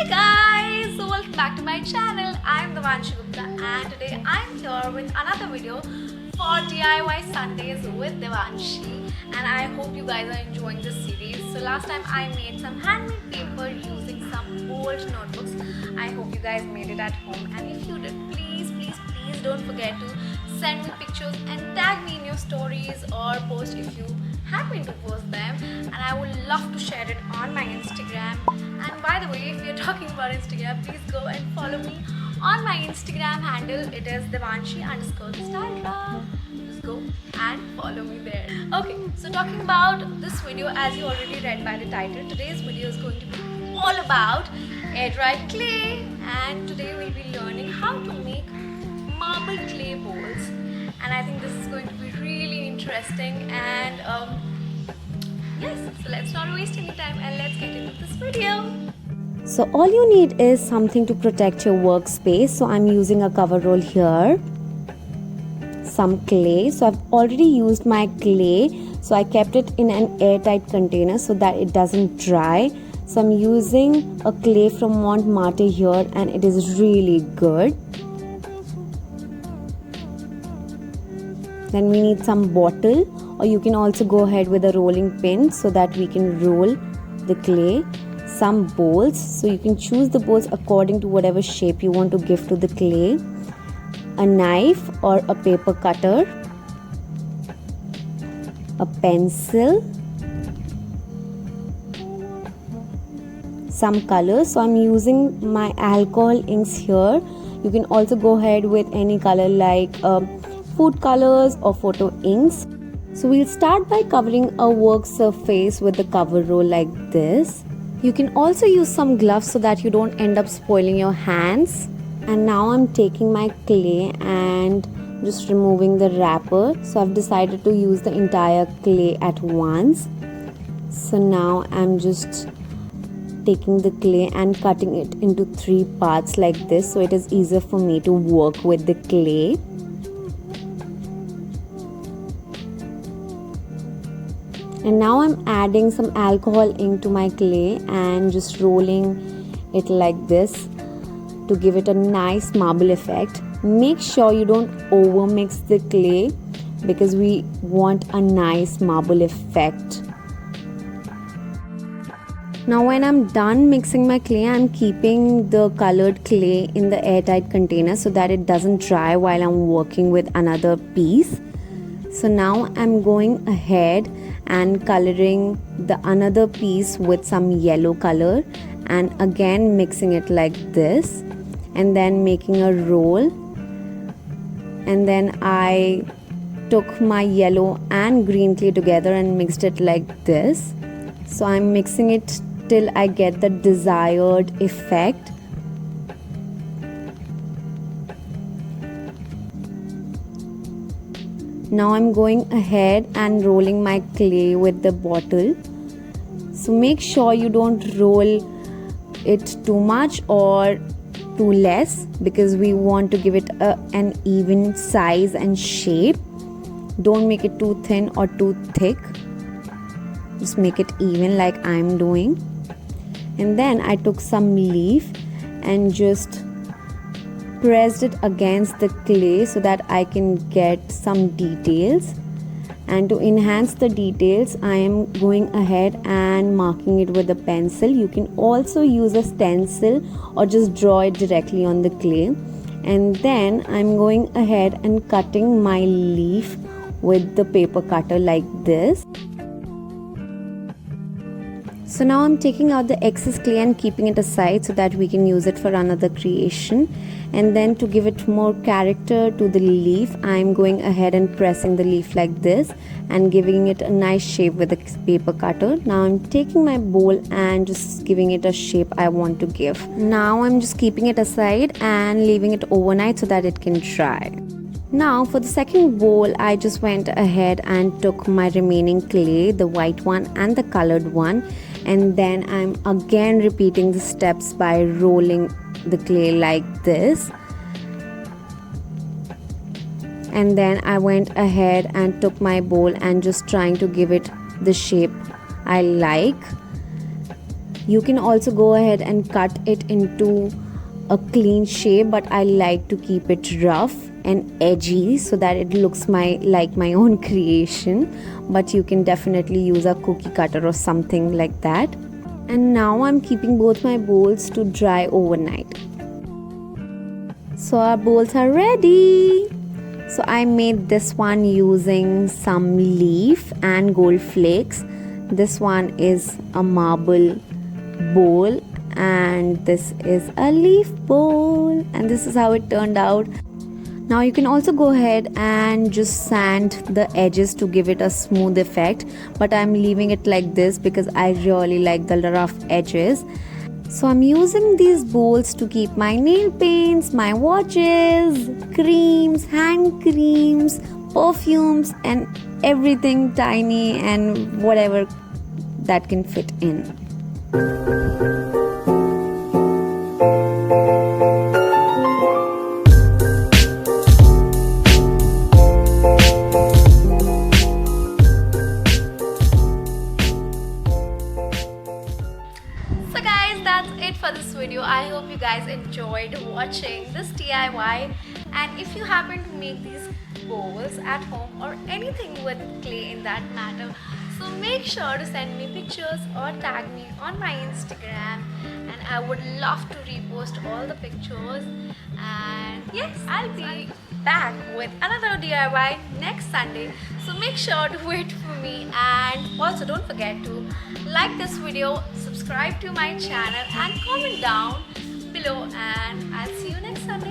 Hey guys, so welcome back to my channel. I'm Devanshi Gupta and today I'm here with another video for DIY Sundays with Devanshi, and I hope you guys are enjoying this series. So last time I made some handmade paper using some old notebooks. I hope you guys made it at home, and if you did, please don't forget to send me pictures and tag me in your stories or post if you happen to post them, and I would love to share it on my Instagram. And by the way, if you're talking about Instagram, please go and follow me on my Instagram handle. It is Devanshi_Style. Just go and follow me there. Okay, so talking about this video, as you already read by the title, today's video is going to be all about air dried clay, and today we'll be learning how to make marble clay bowls. And I think this is going to be really interesting, and yes, so let's not waste any time and let's get into this video. So all you need is something to protect your workspace. So I'm using a cover roll here, some clay. So I've already used my clay, so I kept it in an airtight container so that it doesn't dry. So I'm using a clay from Montmartre here, and it is really good. Then we need some bottle, or you can also go ahead with a rolling pin so that we can roll the clay. Some bowls, so you can choose the bowls according to whatever shape you want to give to the clay. A knife or a paper cutter, a pencil, some colors. So I'm using my alcohol inks here. You can also go ahead with any color like food colors or photo inks. So we'll start by covering our work surface with the cover roll like this. You can also use some gloves so that you don't end up spoiling your hands. And now I'm taking my clay and just removing the wrapper. So I've decided to use the entire clay at once. So now I'm just taking the clay and cutting it into 3 parts like this, so it is easier for me to work with the clay. And now I'm adding some alcohol ink to my clay and just rolling it like this to give it a nice marble effect. Make sure you don't over mix the clay because we want a nice marble effect. Now when I'm done mixing my clay, I'm keeping the colored clay in the airtight container so that it doesn't dry while I'm working with another piece. So now I'm going ahead and coloring the another piece with some yellow color, and again mixing it like this, and then making a roll. And then I took my yellow and green clay together and mixed it like this. So I'm mixing it till I get the desired effect. Now I'm going ahead and rolling my clay with the bottle. So make sure you don't roll it too much or too less, because we want to give it an even size and shape. Don't make it too thin or too thick. Just make it even like I'm doing. And then I took some leaf and just pressed it against the clay so that I can get some details. And to enhance the details, I am going ahead and marking it with a pencil. You can also use a stencil or just draw it directly on the clay. And then I'm going ahead and cutting my leaf with the paper cutter like this. So now I'm taking out the excess clay and keeping it aside so that we can use it for another creation. And then to give it more character to the leaf, I'm going ahead and pressing the leaf like this and giving it a nice shape with a paper cutter. Now I'm taking my bowl and just giving it a shape I want to give. Now I'm just keeping it aside and leaving it overnight so that it can dry. Now for the second bowl, I just went ahead and took my remaining clay, the white one and the colored one, and then I'm again repeating the steps by rolling the clay like this. And then I went ahead and took my bowl and just trying to give it the shape I like. You can also go ahead and cut it into a clean shape, but I like to keep it rough and edgy so that it looks like my own creation. But you can definitely use a cookie cutter or something like that. And now I'm keeping both my bowls to dry overnight. So our bowls are ready. So I made this one using some leaf and gold flakes. This one is a marble bowl and this is a leaf bowl, and this is how it turned out. Now you can also go ahead and just sand the edges to give it a smooth effect, but I'm leaving it like this because I really like the rough edges. So I'm using these bowls to keep my nail paints, my watches, creams, hand creams, perfumes and everything tiny and whatever that can fit in. So guys, that's it for this video. I hope you guys enjoyed watching this DIY, and if you happen to make these bowls at home or anything with clay in that matter, so make sure to send me pictures or tag me on my Instagram, and I would love to repost all the pictures. And yes, I'll be back with another DIY next Sunday, so make sure to wait for me. And also don't forget to like this video, subscribe to my channel and comment down below, and I'll see you next Sunday.